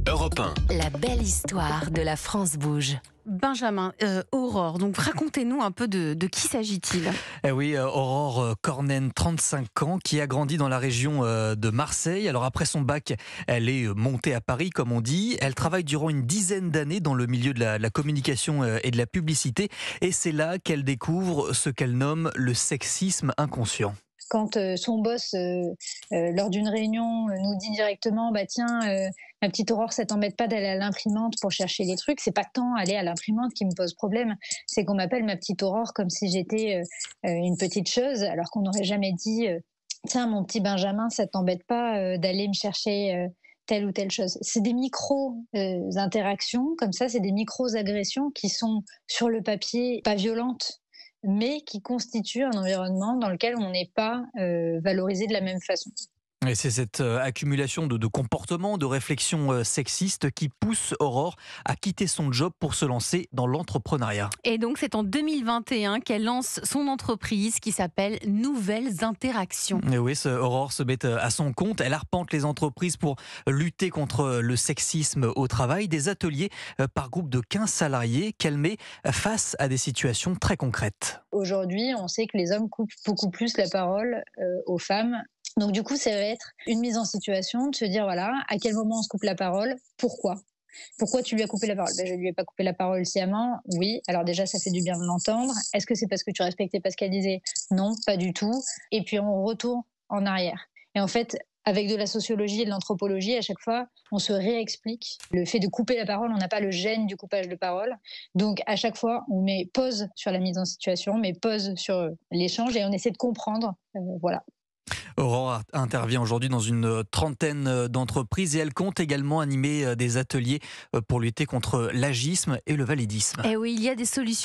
Europe 1. La belle histoire de la France bouge. Benjamin, Aurore, donc racontez-nous un peu de qui s'agit-il? Eh oui, Aurore Cornen, 35 ans, qui a grandi dans la région de Marseille. Alors après son bac, elle est montée à Paris, comme on dit. Elle travaille durant une dizaine d'années dans le milieu de la communication et de la publicité. Et c'est là qu'elle découvre ce qu'elle nomme le sexisme inconscient. Quand son boss, lors d'une réunion, nous dit directement, bah tiens, ma petite Aurore, ça t'embête pas d'aller à l'imprimante pour chercher les trucs. C'est pas tant aller à l'imprimante qui me pose problème, c'est qu'on m'appelle ma petite Aurore comme si j'étais une petite chose, alors qu'on n'aurait jamais dit, tiens, mon petit Benjamin, ça t'embête pas d'aller me chercher telle ou telle chose. C'est des micro interactions comme ça, c'est des micro agressions qui sont sur le papier pas violentes, mais qui constituent un environnement dans lequel on n'est pas valorisé de la même façon. Et c'est cette accumulation de comportements, de réflexions sexistes qui pousse Aurore à quitter son job pour se lancer dans l'entrepreneuriat. Et donc c'est en 2021 qu'elle lance son entreprise qui s'appelle Nouvelles Interactions. Et oui, Aurore se met à son compte. Elle arpente les entreprises pour lutter contre le sexisme au travail. Des ateliers par groupe de 15 salariés qu'elle met face à des situations très concrètes. Aujourd'hui, on sait que les hommes coupent beaucoup plus la parole aux femmes. Donc du coup, ça va être une mise en situation de se dire, voilà, à quel moment on se coupe la parole, pourquoi ? Pourquoi tu lui as coupé la parole ? Je ne lui ai pas coupé la parole sciemment, oui. Alors déjà, ça fait du bien de l'entendre. Est-ce que c'est parce que tu respectais pas ce qu'elle disait ? Non, pas du tout. Et puis on retourne en arrière. Et en fait, avec de la sociologie et de l'anthropologie, à chaque fois, on se réexplique. Le fait de couper la parole, on n'a pas le gène du coupage de parole. Donc à chaque fois, on met pause sur la mise en situation, on met pause sur l'échange et on essaie de comprendre. Voilà. Aurore intervient aujourd'hui dans une trentaine d'entreprises et elle compte également animer des ateliers pour lutter contre l'agisme et le validisme. Et oui, il y a des solutions.